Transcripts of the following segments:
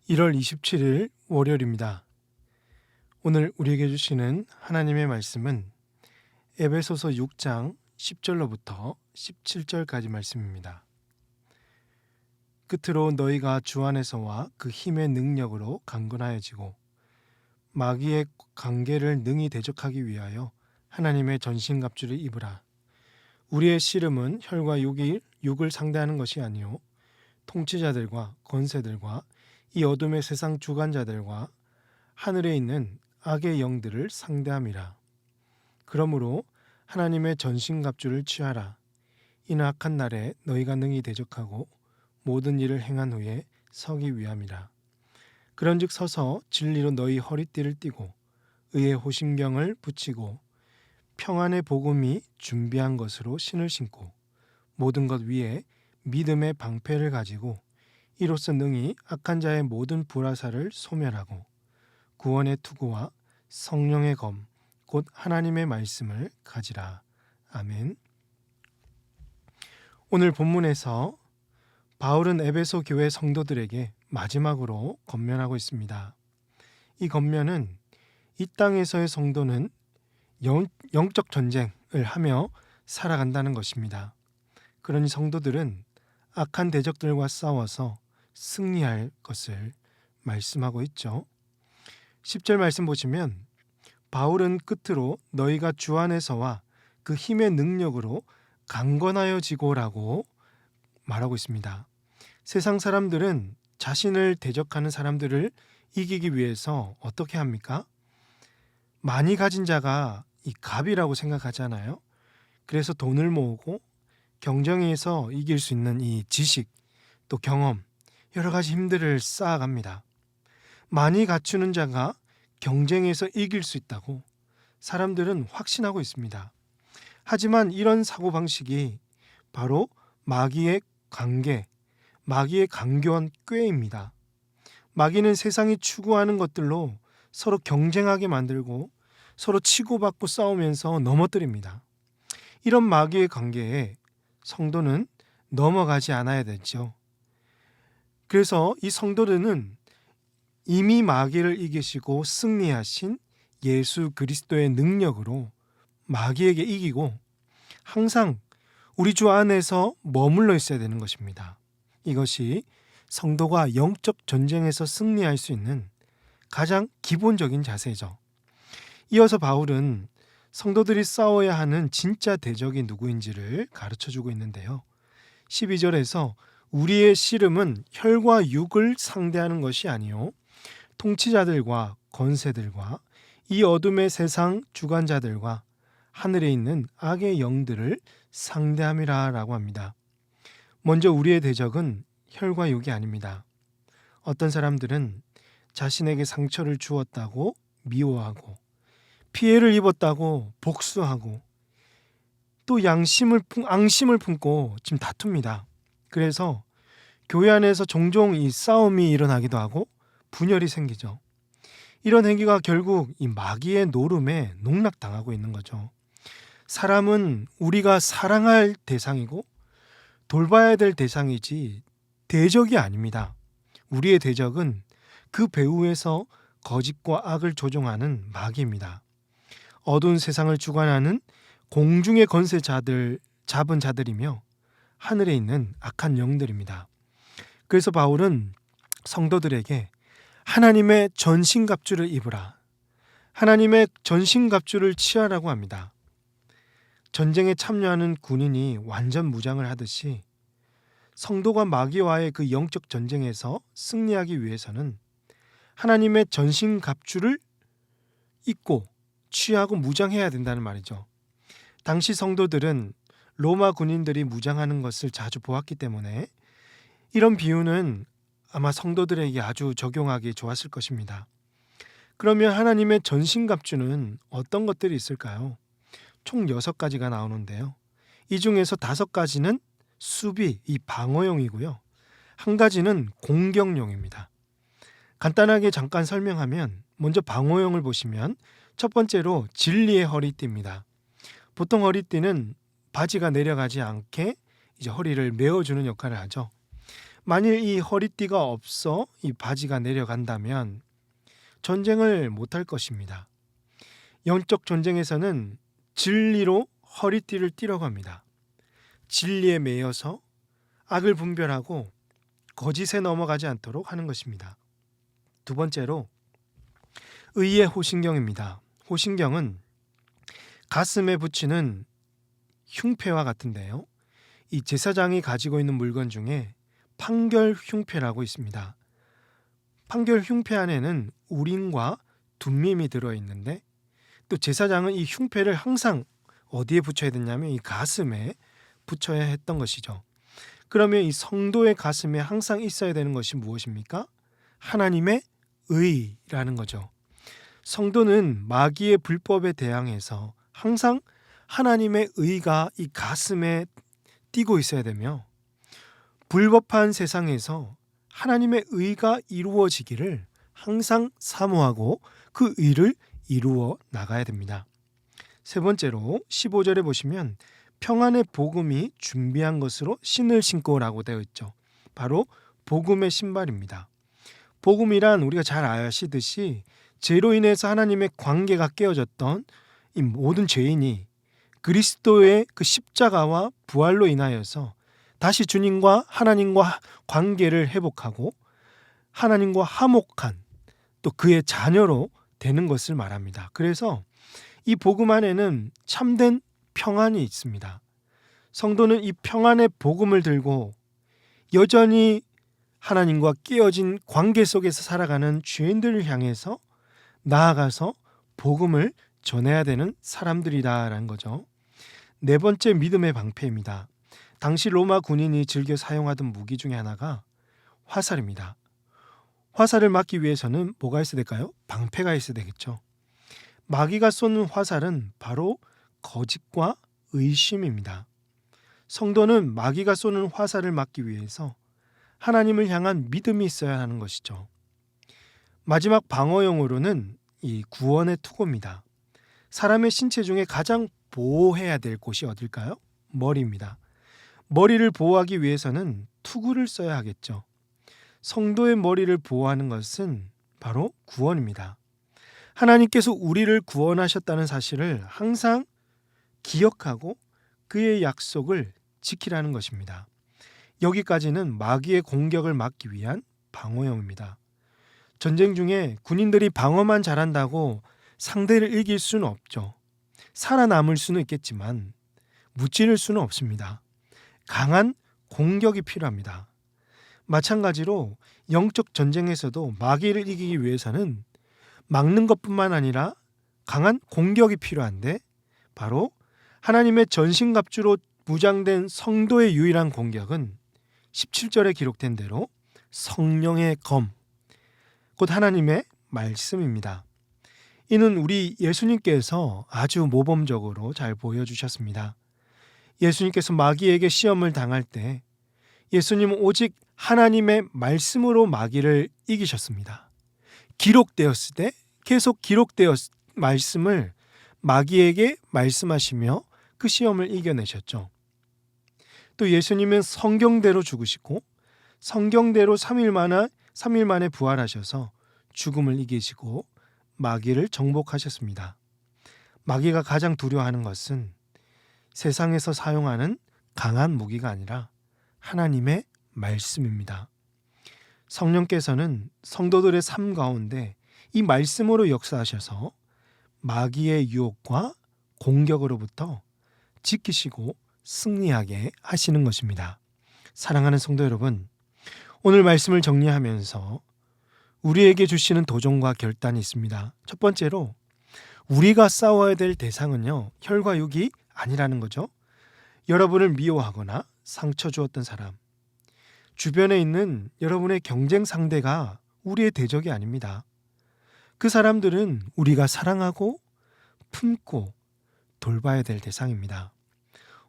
1월 27일 월요일입니다. 오늘 우리에게 주시는 하나님의 말씀은 에베소서 6장 10절로부터 17절까지 말씀입니다. 끝으로 너희가 주 안에서와 그 힘의 능력으로 강건하여지고 마귀의 관계를 능히 대적하기 위하여 하나님의 전신갑주를 입으라. 우리의 씨름은 혈과 육을 상대하는 것이 아니요 통치자들과 권세들과 이 어둠의 세상 주관자들과 하늘에 있는 악의 영들을 상대함이라. 그러므로 하나님의 전신갑주를 취하라. 이는 악한 날에 너희가 능히 대적하고 모든 일을 행한 후에 서기 위함이라. 그런즉 서서 진리로 너희 허리띠를 띠고 의의 호심경을 붙이고 평안의 복음이 준비한 것으로 신을 신고 모든 것 위에 믿음의 방패를 가지고 이로써 능히 악한 자의 모든 불화살을 소멸하고 구원의 투구와 성령의 검 곧 하나님의 말씀을 가지라. 아멘. 오늘 본문에서 바울은 에베소 교회 성도들에게 마지막으로 권면하고 있습니다. 이 권면은 이 땅에서의 성도는 영적 전쟁을 하며 살아간다는 것입니다. 그러니 성도들은 악한 대적들과 싸워서 승리할 것을 말씀하고 있죠. 10절 말씀 보시면 바울은 끝으로 너희가 주 안에서와 그 힘의 능력으로 강건하여지고라고 말하고 있습니다. 세상 사람들은 자신을 대적하는 사람들을 이기기 위해서 어떻게 합니까? 많이 가진 자가 이 갑이라고 생각하잖아요. 그래서 돈을 모으고 경쟁에서 이길 수 있는 이 지식, 또 경험, 여러 가지 힘들을 쌓아갑니다. 많이 갖추는 자가 경쟁에서 이길 수 있다고 사람들은 확신하고 있습니다. 하지만 이런 사고방식이 바로 마귀의 관계, 마귀의 강교한 꾀입니다. 마귀는 세상이 추구하는 것들로 서로 경쟁하게 만들고 서로 치고받고 싸우면서 넘어뜨립니다. 이런 마귀의 관계에 성도는 넘어가지 않아야 되죠. 그래서 이 성도들은 이미 마귀를 이기시고 승리하신 예수 그리스도의 능력으로 마귀에게 이기고 항상 우리 주 안에서 머물러 있어야 되는 것입니다. 이것이 성도가 영적 전쟁에서 승리할 수 있는 가장 기본적인 자세죠. 이어서 바울은 성도들이 싸워야 하는 진짜 대적이 누구인지를 가르쳐주고 있는데요. 12절에서 우리의 씨름은 혈과 육을 상대하는 것이 아니요 통치자들과 권세들과 이 어둠의 세상 주관자들과 하늘에 있는 악의 영들을 상대함이라 라고 합니다. 먼저 우리의 대적은 혈과 육이 아닙니다. 어떤 사람들은 자신에게 상처를 주었다고 미워하고 피해를 입었다고 복수하고 또 앙심을 품고 지금 다툽니다. 그래서 교회 안에서 종종 이 싸움이 일어나기도 하고 분열이 생기죠. 이런 행위가 결국 이 마귀의 노름에 농락당하고 있는 거죠. 사람은 우리가 사랑할 대상이고 돌봐야 될 대상이지 대적이 아닙니다. 우리의 대적은 그 배후에서 거짓과 악을 조종하는 마귀입니다. 어두운 세상을 주관하는 공중의 권세자들, 잡은 자들이며 하늘에 있는 악한 영들입니다. 그래서 바울은 성도들에게 하나님의 전신갑주를 입으라. 하나님의 전신갑주를 취하라고 합니다. 전쟁에 참여하는 군인이 완전 무장을 하듯이 성도가 마귀와의 그 영적 전쟁에서 승리하기 위해서는 하나님의 전신갑주를 입고 취하고 무장해야 된다는 말이죠. 당시 성도들은 로마 군인들이 무장하는 것을 자주 보았기 때문에 이런 비유는 아마 성도들에게 아주 적용하기 좋았을 것입니다. 그러면 하나님의 전신갑주는 어떤 것들이 있을까요? 총 6가지가 나오는데요. 이 중에서 5가지는 수비, 이 방어용이고요. 한 가지는 공격용입니다. 간단하게 잠깐 설명하면 먼저 방어용을 보시면 첫 번째로 진리의 허리띠입니다. 보통 허리띠는 바지가 내려가지 않게 이제 허리를 메어주는 역할을 하죠. 만일 이 허리띠가 없어 이 바지가 내려간다면 전쟁을 못할 것입니다. 영적 전쟁에서는 진리로 허리띠를 띠려고 합니다. 진리에 매여서 악을 분별하고 거짓에 넘어가지 않도록 하는 것입니다. 두 번째로 의의 호신경입니다. 호신경은 가슴에 붙이는 흉패와 같은데요. 이 제사장이 가지고 있는 물건 중에 판결 흉패라고 있습니다. 판결 흉패 안에는 우림과 둠밈이 들어있는데 또 제사장은 이 흉패를 항상 어디에 붙여야 되냐면 이 가슴에 붙여야 했던 것이죠. 그러면 이 성도의 가슴에 항상 있어야 되는 것이 무엇입니까? 하나님의 의라는 거죠. 성도는 마귀의 불법에 대항해서 항상 하나님의 의가 이 가슴에 띄고 있어야 되며 불법한 세상에서 하나님의 의가 이루어지기를 항상 사모하고 그 의를 이루어 나가야 됩니다. 세 번째로 15절에 보시면 평안의 복음이 준비한 것으로 신을 신고라고 되어 있죠. 바로 복음의 신발입니다. 복음이란 우리가 잘 아시듯이 죄로 인해서 하나님의 관계가 깨어졌던 이 모든 죄인이 그리스도의 그 십자가와 부활로 인하여서 다시 주님과 하나님과 관계를 회복하고 하나님과 화목한 또 그의 자녀로 되는 것을 말합니다. 그래서 이 복음 안에는 참된 평안이 있습니다. 성도는 이 평안의 복음을 들고 여전히 하나님과 깨어진 관계 속에서 살아가는 죄인들을 향해서 나아가서 복음을 전해야 되는 사람들이다라는 거죠. 네 번째 믿음의 방패입니다. 당시 로마 군인이 즐겨 사용하던 무기 중에 하나가 화살입니다. 화살을 막기 위해서는 뭐가 있어야 될까요? 방패가 있어야 되겠죠. 마귀가 쏘는 화살은 바로 거짓과 의심입니다. 성도는 마귀가 쏘는 화살을 막기 위해서 하나님을 향한 믿음이 있어야 하는 것이죠. 마지막 방어용으로는 이 구원의 투구입니다. 사람의 신체 중에 가장 보호해야 될 곳이 어딜까요? 머리입니다. 머리를 보호하기 위해서는 투구를 써야 하겠죠. 성도의 머리를 보호하는 것은 바로 구원입니다. 하나님께서 우리를 구원하셨다는 사실을 항상 기억하고 그의 약속을 지키라는 것입니다. 여기까지는 마귀의 공격을 막기 위한 방어용입니다. 전쟁 중에 군인들이 방어만 잘한다고 상대를 이길 수는 없죠. 살아남을 수는 있겠지만 무찌를 수는 없습니다. 강한 공격이 필요합니다. 마찬가지로 영적 전쟁에서도 마귀를 이기기 위해서는 막는 것뿐만 아니라 강한 공격이 필요한데 바로 하나님의 전신갑주로 무장된 성도의 유일한 공격은 17절에 기록된 대로 성령의 검, 곧 하나님의 말씀입니다. 이는 우리 예수님께서 아주 모범적으로 잘 보여주셨습니다. 예수님께서 마귀에게 시험을 당할 때 예수님은 오직 하나님의 말씀으로 마귀를 이기셨습니다. 기록되었을 때 계속 말씀을 마귀에게 말씀하시며 그 시험을 이겨내셨죠. 또 예수님은 성경대로 죽으시고 성경대로 3일 만에 부활하셔서 죽음을 이기시고 마귀를 정복하셨습니다. 마귀가 가장 두려워하는 것은 세상에서 사용하는 강한 무기가 아니라 하나님의 말씀입니다. 성령께서는 성도들의 삶 가운데 이 말씀으로 역사하셔서 마귀의 유혹과 공격으로부터 지키시고 승리하게 하시는 것입니다. 사랑하는 성도 여러분, 오늘 말씀을 정리하면서 우리에게 주시는 도전과 결단이 있습니다. 첫 번째로 우리가 싸워야 될 대상은요, 혈과 육이 아니라는 거죠. 여러분을 미워하거나 상처 주었던 사람, 주변에 있는 여러분의 경쟁 상대가 우리의 대적이 아닙니다. 그 사람들은 우리가 사랑하고 품고 돌봐야 될 대상입니다.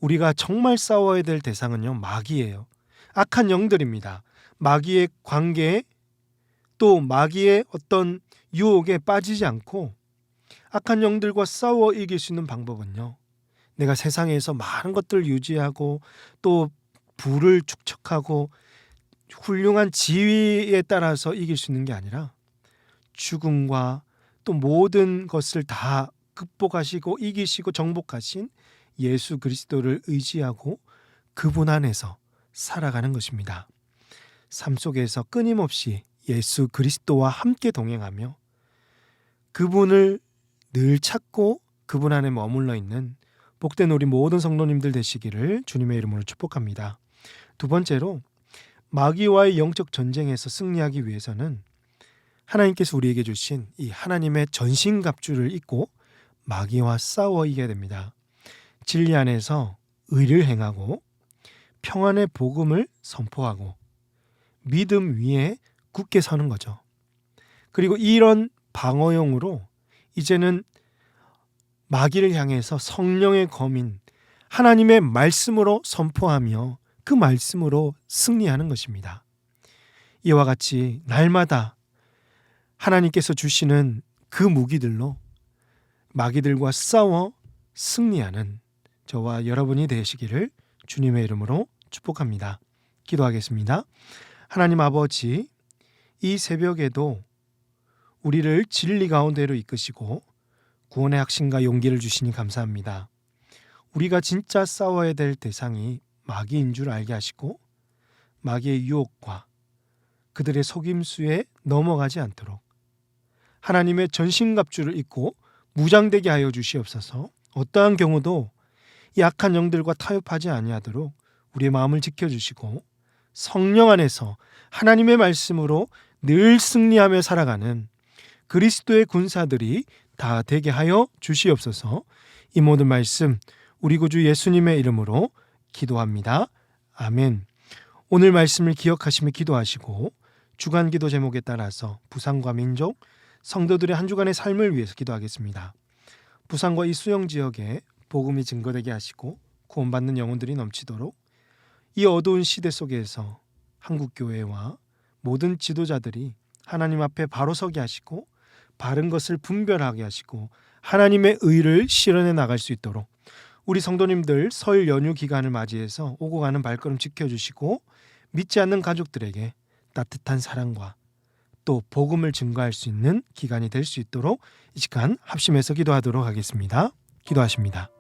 우리가 정말 싸워야 될 대상은요, 마귀예요. 악한 영들입니다. 마귀의 관계에 또 마귀의 어떤 유혹에 빠지지 않고 악한 영들과 싸워 이길 수 있는 방법은요, 내가 세상에서 많은 것들을 유지하고 또 부를 축적하고 훌륭한 지위에 따라서 이길 수 있는 게 아니라 죽음과 또 모든 것을 다 극복하시고 이기시고 정복하신 예수 그리스도를 의지하고 그분 안에서 살아가는 것입니다. 삶 속에서 끊임없이 예수 그리스도와 함께 동행하며 그분을 늘 찾고 그분 안에 머물러 있는 복된 우리 모든 성도님들 되시기를 주님의 이름으로 축복합니다. 두 번째로, 마귀와의 영적 전쟁에서 승리하기 위해서는 하나님께서 우리에게 주신 이 하나님의 전신갑주를 입고 마귀와 싸워 이겨야 됩니다. 진리 안에서 의를 행하고 평안의 복음을 선포하고 믿음 위에 굳게 서는 거죠. 그리고 이런 방어용으로 이제는 마귀를 향해서 성령의 검인 하나님의 말씀으로 선포하며 그 말씀으로 승리하는 것입니다. 이와 같이 날마다 하나님께서 주시는 그 무기들로 마귀들과 싸워 승리하는 저와 여러분이 되시기를 주님의 이름으로 축복합니다. 기도하겠습니다. 하나님 아버지, 이 새벽에도 우리를 진리 가운데로 이끄시고 구원의 확신과 용기를 주시니 감사합니다. 우리가 진짜 싸워야 될 대상이 마귀인 줄 알게 하시고 마귀의 유혹과 그들의 속임수에 넘어가지 않도록 하나님의 전신갑주를 입고 무장되게 하여 주시옵소서. 어떠한 경우도 약한 영들과 타협하지 아니하도록 우리의 마음을 지켜주시고 성령 안에서 하나님의 말씀으로 늘 승리하며 살아가는 그리스도의 군사들이 다 되게 하여 주시옵소서. 이 모든 말씀 우리 구주 예수님의 이름으로 기도합니다. 아멘. 오늘 말씀을 기억하시며 기도하시고 주간 기도 제목에 따라서 부산과 민족, 성도들의 한 주간의 삶을 위해서 기도하겠습니다. 부산과 이 수영 지역에 복음이 증거되게 하시고 구원받는 영혼들이 넘치도록 이 어두운 시대 속에서 한국교회와 모든 지도자들이 하나님 앞에 바로 서게 하시고 바른 것을 분별하게 하시고 하나님의 의를 실현해 나갈 수 있도록 우리 성도님들 설 연휴 기간을 맞이해서 오고 가는 발걸음 지켜주시고 믿지 않는 가족들에게 따뜻한 사랑과 또 복음을 증거할 수 있는 기간이 될 수 있도록 이 시간 합심해서 기도하도록 하겠습니다. 기도하십니다.